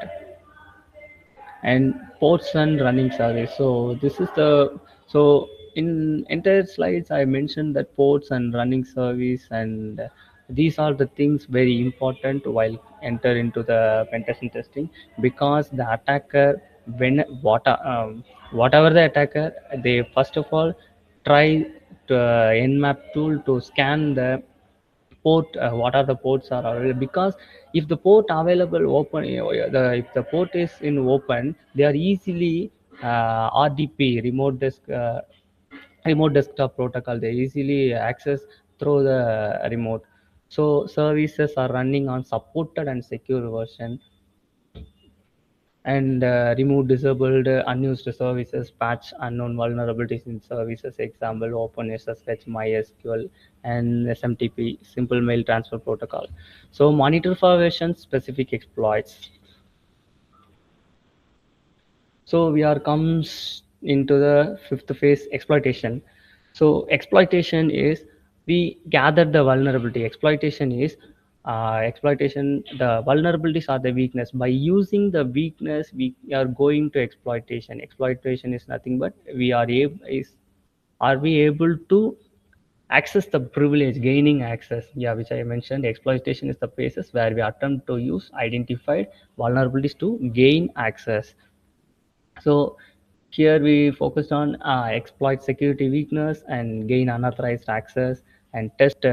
and ports and running service. So this is the so in entire slides I mentioned that ports and running service, and these are the things very important while enter into the pentesting testing, because the attacker, when whatever the attacker, they first of all try to nmap tool to scan the port, what are the ports are available, because if the port available open, if the port is in open, they are easily RDP, remote desktop protocol, they easily access through the remote. So services are running on supported and secure version, and remove disabled unused services, patch unknown vulnerabilities in services, example OpenSSH, MySQL, and SMTP, simple mail transfer protocol. So monitor for version specific exploits. So we are comes into the fifth phase, exploitation. So exploitation is we gather the vulnerability. Exploitation is exploitation. The vulnerabilities are the weakness. By using the weakness, we are going to exploitation. Exploitation is nothing but we are able is are we able to access the privilege, gaining access, yeah, which I mentioned. Exploitation is the phases where we attempt to use identified vulnerabilities to gain access. So here we focused on exploit security weakness and gain unauthorized access, and test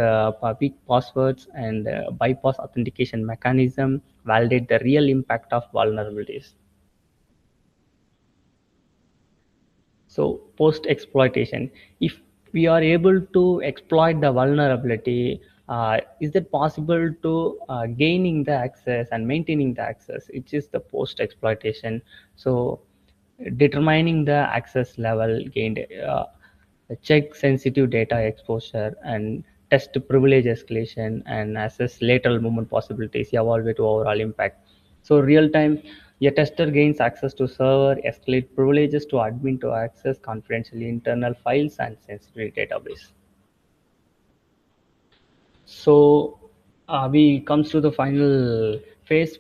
weak passwords, and bypass authentication mechanism, validate the real impact of vulnerabilities. So post exploitation, if we are able to exploit the vulnerability, is it possible to gaining the access and maintaining the access? It is the post exploitation. So determining the access level gained, check sensitive data exposure, and test privilege escalation, and assess lateral movement possibilities, evaluate overall impact. So real time A tester gains access to server, escalate privileges to admin to access confidential internal files and sensitive database. So we comes to the final phase,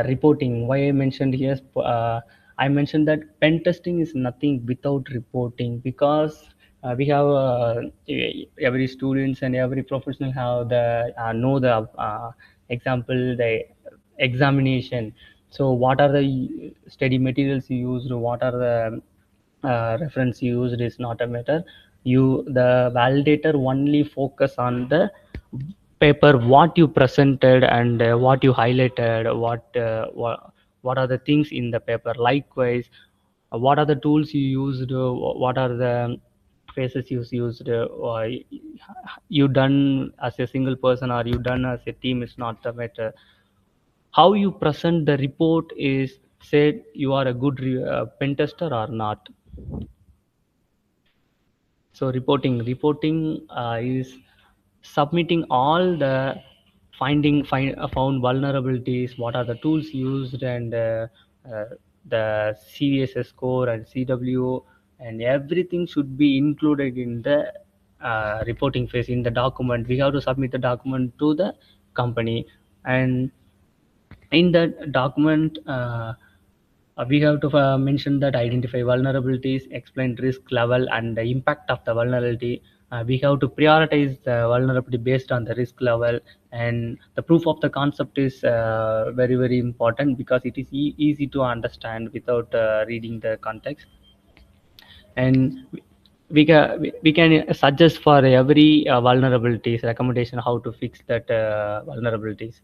reporting. Why I mentioned here, I mentioned that pen testing is nothing without reporting, because we have every students and every professional have the know the example, the examination. So what are the study materials you used? What are the reference used is not a matter. The validator only focus on the paper, what you presented and what you highlighted, what are the things in the paper. Likewise, what are the tools you used, what are the phases you used, you done as a single person or you done as a team is not the matter. How you present the report is said you are a good pen tester or not. So reporting is submitting all the found vulnerabilities, what are the tools used, and uh, the CVSS score and CW, and everything should be included in the reporting phase in the document. We have to submit the document to the company, and in that document we have to mention that identify vulnerabilities, explain risk level and the impact of the vulnerability. We have to prioritize the vulnerability based on the risk level, and the proof of the concept is very important, because it is easy to understand without reading the context. And we can suggest for every vulnerabilities recommendation how to fix that vulnerabilities.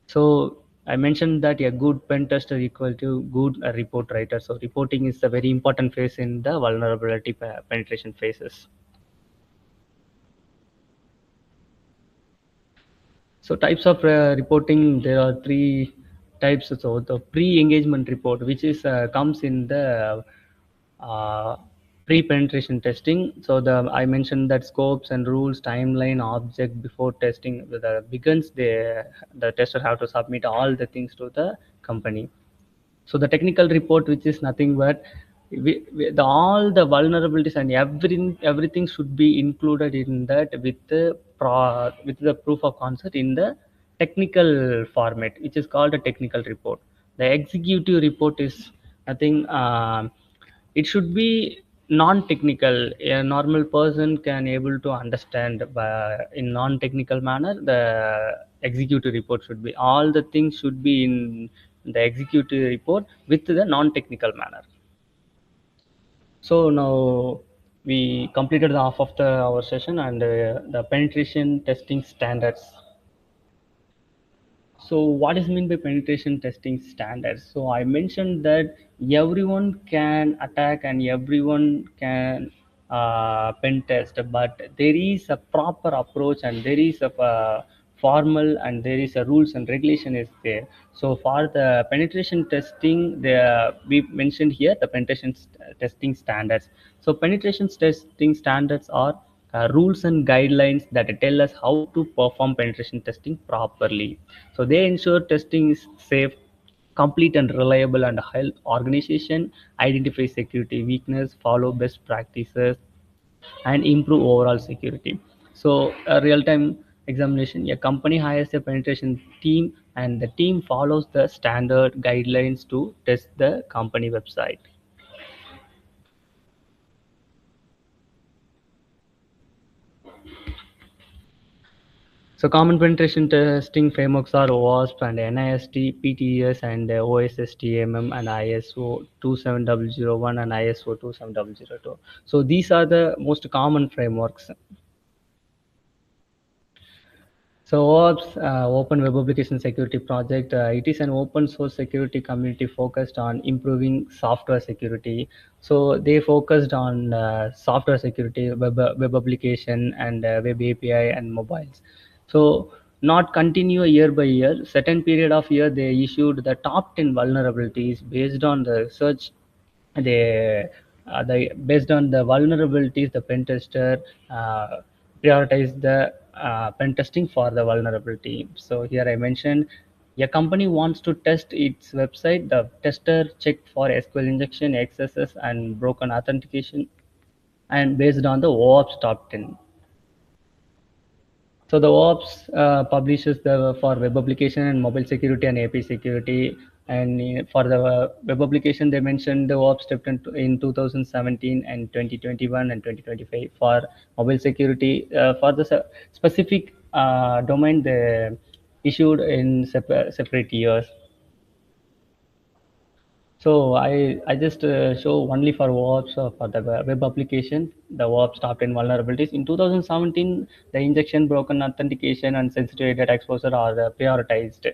So I mentioned that a good pen tester equal to good report writer. So reporting is a very important phase in the vulnerability penetration phases. So types of reporting, there are three types. So the pre-engagement report, which is comes in the pre-penetration testing. So the I mentioned that scopes and rules, timeline, object before testing the begins. The tester have to submit all the things to the company. So the technical report, which is nothing but all the vulnerabilities and everything should be included in that with with the proof of concept in the technical format, which is called a technical report. The executive report is nothing. It should be non-technical. A normal person can able to understand in non-technical manner. The executive report should be, all the things should be in the executive report with the non-technical manner. So now we completed the half of our session, and the penetration testing standards. So what is mean by penetration testing standards? So I mentioned that everyone can attack and everyone can pen test, but there is a proper approach and there is a formal and there is a rules and regulation is there. So for the penetration testing, we mentioned here the penetration testing standards. So penetration testing standards are rules and guidelines that tell us how to perform penetration testing properly. So they ensure testing is safe, complete and reliable, and help organization identify security weakness, follow best practices, and improve overall security. So a real-time examination, a company hires a penetration team and the team follows the standard guidelines to test the company website. So common penetration testing frameworks are OWASP and NIST, PTES and OSSTMM and ISO 27001 and ISO 27002. So these are the most common frameworks. So OWASP, Open Web Application Security Project, it is an open source security community focused on improving software security. So they focused on software security, web application, and web API and mobiles. So not continue year by year. Certain period of year they issued the top 10 vulnerabilities based on the research. They based on the vulnerabilities, the pen tester prioritize the pen testing for the vulnerability. So here I mentioned A company wants to test its website, the tester check for SQL injection, XSS, and broken authentication, and based on the OWASP top 10. So the OWASP publishes the for web application and mobile security and API security. And for the web application, they mentioned the OWASP step in 2017 and 2021 and 2025. For mobile security, for the specific domain, they issued in separate years. So I just show only for OWASP for the web application, the OWASP top 10 vulnerabilities. In 2017, the injection, broken authentication, and sensitive data exposure are prioritized.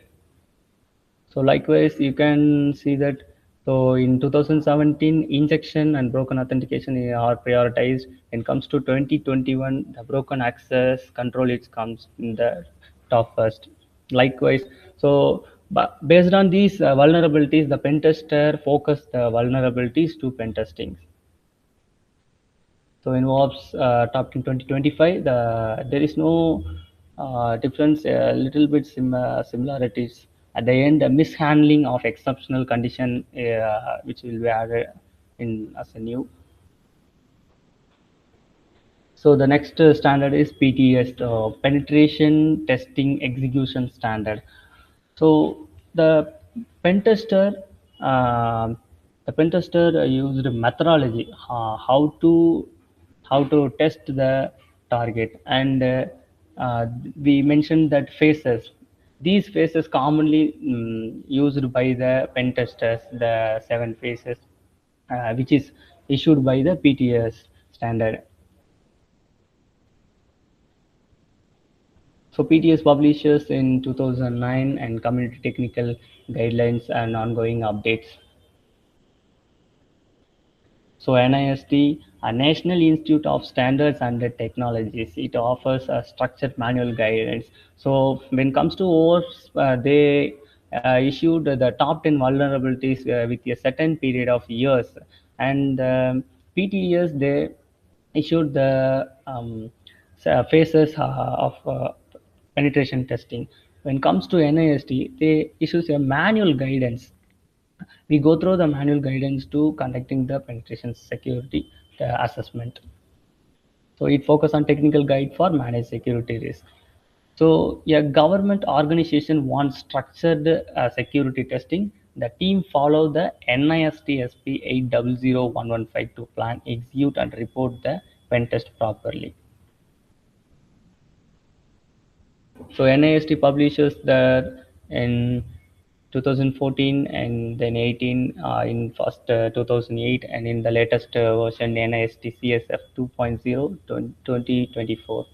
So likewise, you can see that. So in 2017, injection and broken authentication are prioritized. When it comes to 2021, the broken access control it comes in the top first. Likewise, so but based on these vulnerabilities, the pentester focused the vulnerabilities to pentesting. So in OWASP top in 2025, there is no difference, a little bit similarities. At the end, a mishandling of exceptional condition, which will be added in as a new. So the next standard is PTES, Penetration Testing Execution Standard. So the pentester, uh, the pentester used methodology how to test the target, and we mentioned that phases. These phases commonly used by the pentesters, the 7 phases, which is issued by the PTS standard. So PTS publishes in 2009 and community technical guidelines and ongoing updates. So NIST, a National Institute of Standards and Technologies, it offers a structured manual guidance. So when it comes to OWASP, they issued the top 10 vulnerabilities with a certain period of years. And PTES, they issued the phases of penetration testing. When it comes to NIST, they issues a manual guidance. We go through the manual guidance to conducting the penetration security assessment. So it focus on technical guide for managed security risk. So a government organization wants structured security testing. The team follow the NIST SP 800115 to plan, execute, and report the pen test properly. So NIST publishes that in 2014 and then 18 in first 2008, and in the latest version NIST CSF 2.0 2024.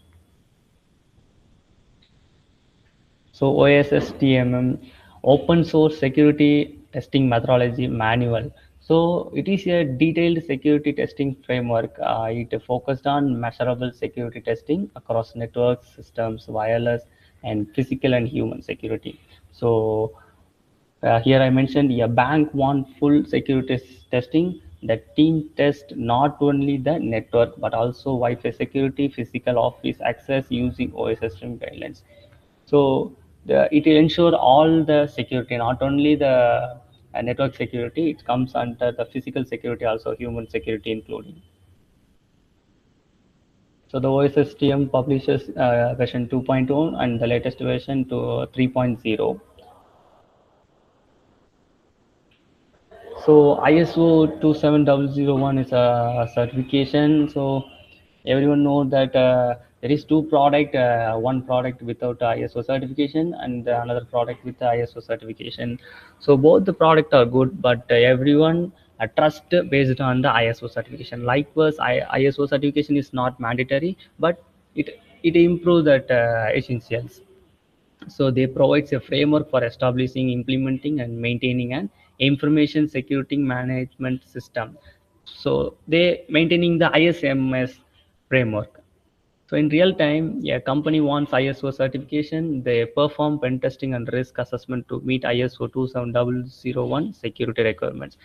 So OSSTMM, Open Source Security Testing Methodology Manual. So it is a detailed security testing framework. It focused on measurable security testing across networks, systems, wireless, and physical and human security. So here I mentioned a bank want full security testing. The team test not only the network but also Wi-Fi security, physical office access using OSSTM guidelines. So it will ensure all the security, not only the network security, it comes under the physical security, also human security including. So the OSSTM publishes version 2.0 and the latest version to 3.0. So ISO 27001 is a certification. So everyone knows that there is two product, one product without ISO certification and another product with ISO certification. So both the product are good, but everyone trust based on the ISO certification. Likewise, ISO certification is not mandatory, but it improves that essentials. So they provides a framework for establishing, implementing, and maintaining an information security management system. So they maintaining the ISMS framework. So in real time, a company wants ISO certification. They perform pen testing and risk assessment to meet ISO 27001 security requirements.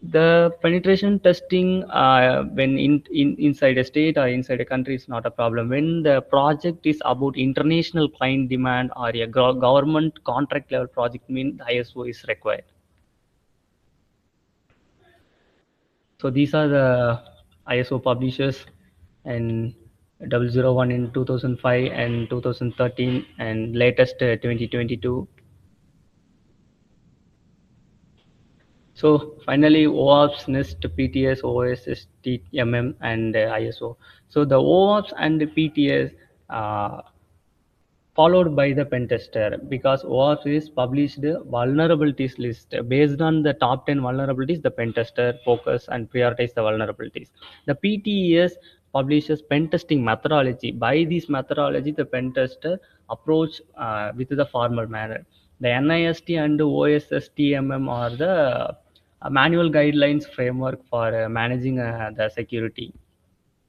The penetration testing, when inside a state or inside a country, is not a problem. When the project is about international client demand or a government contract level project, mean the ISO is required. So these are the ISO publishers, and 001 in 2005 and 2013 and latest 2022. So finally, OWASP, NIST, PTS, OSSTMM, and ISO. So the OWASP and the PTS, followed by the Pentester, because OAuth is published vulnerabilities list based on the top 10 vulnerabilities. The Pentester focus and prioritize the vulnerabilities. The PTES publishes pentesting methodology. By this methodology, the Pentester approach with the formal manner. The NIST and OSSTMM are the manual guidelines framework for managing the security.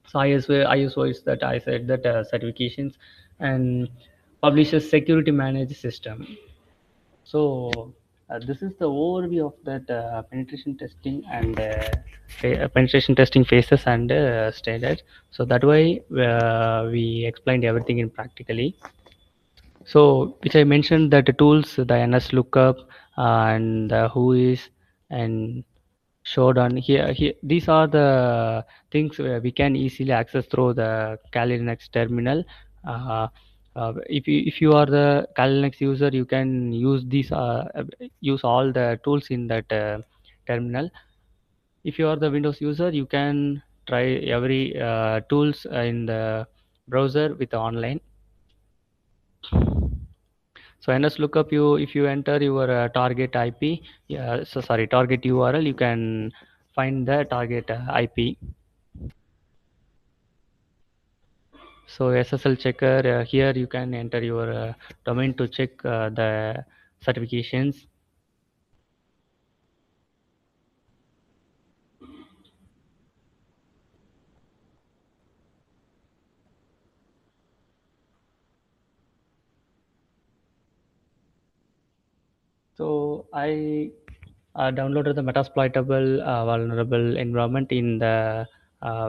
So ISO is that I said that certifications, and publishes security managed system. So this is the overview of that penetration testing and penetration testing phases and standards. So that way we explained everything in practically. So which I mentioned that the tools, the NS lookup and the who is and showed on here, these are the things where we can easily access through the Kali Linux terminal. If you are the Kali Linux user, you can use these use all the tools in that terminal. If you are the Windows user, you can try every tools in the browser with the online. So NS lookup, you if you enter your target IP, yeah, so sorry, target URL, you can find the target IP. So SSL checker, here you can enter your domain to check the certifications. So I downloaded the Metasploitable vulnerable environment in the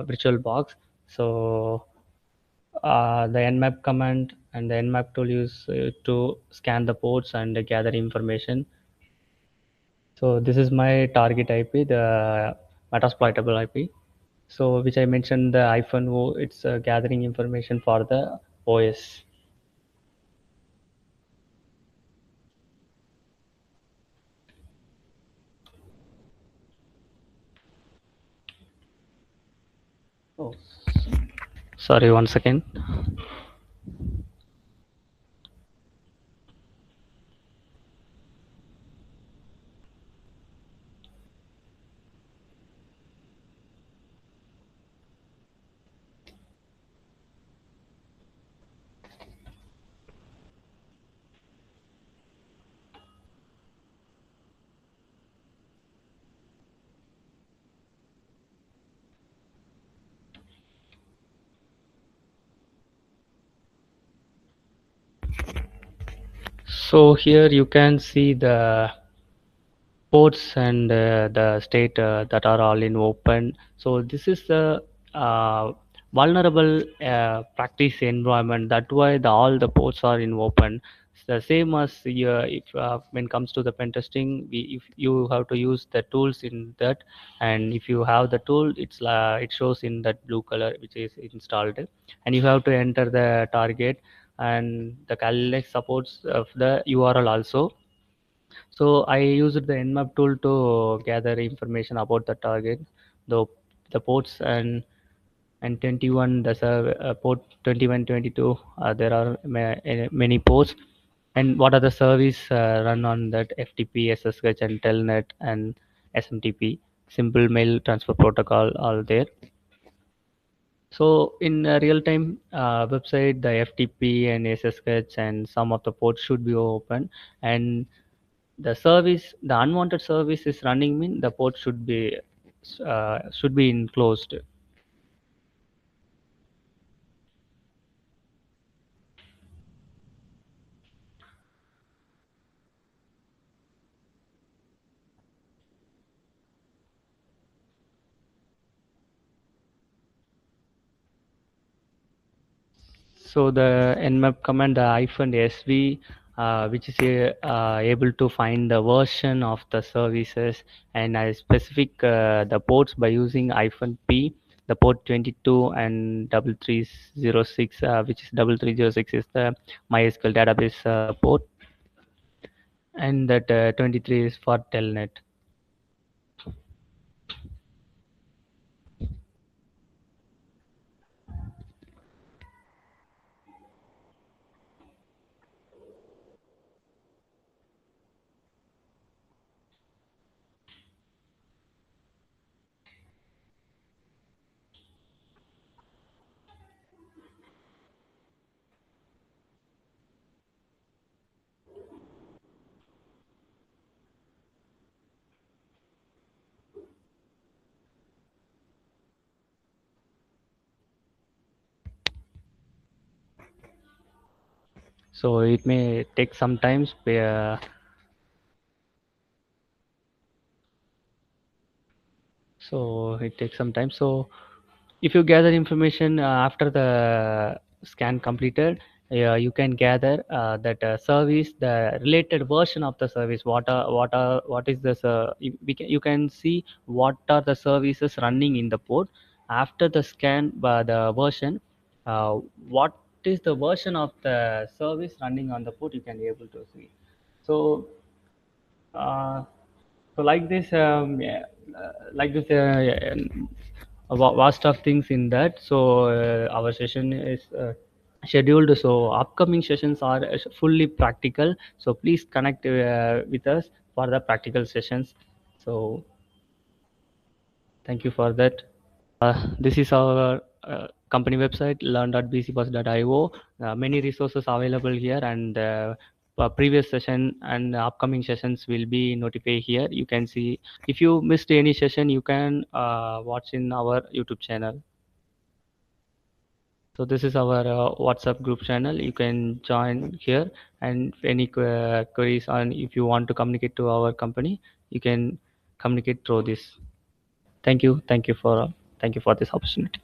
virtual box. So the nmap command and the nmap tool use to scan the ports and gather information. So this is my target IP, the Metasploitable IP. So which I mentioned the iPhone O, it's gathering information for the OS. Oh, sorry, one second. So here you can see the ports and the state that are all in open. So this is the vulnerable practice environment. That why all the ports are in open. It's the same as if when comes to the pen testing, if you have to use the tools in that, and if you have the tool, it shows in that blue color which is installed, and you have to enter the target, and the Kali supports of the URL also. So I used the Nmap tool to gather information about the target, the ports and 21 the port 21 22. There are many ports, and what are the service run on that FTP, SSH, and Telnet and SMTP, simple mail transfer protocol, all there. So in a real-time website, the FTP and SSH and some of the ports should be open, and the unwanted service is running mean the port should be enclosed. So the nmap command, the -sv, which is able to find the version of the services, and I specific the ports by using -p. The port 22 and 3306, which is 3306 is the MySQL database port, and that 23 is for telnet. So it may take some times. So it takes some time. So if you gather information after the scan completed, you can gather that service, the related version of the service. What is this? You can see what are the services running in the port after the scan by the version. Uh, what is the version of the service running on the port? You can be able to see. So. Uh, so like this, yeah, like this, vast of things in that. So our session is scheduled. So upcoming sessions are fully practical. So please connect with us for the practical sessions. So thank you for that. This is our company website, learn.bcbuzz.io. Many resources available here, and previous session and upcoming sessions will be notified here. You can see if you missed any session, you can watch in our YouTube channel. So this is our WhatsApp group channel. You can join here, and if any queries on if you want to communicate to our company, you can communicate through this. Thank you. Thank you for this opportunity.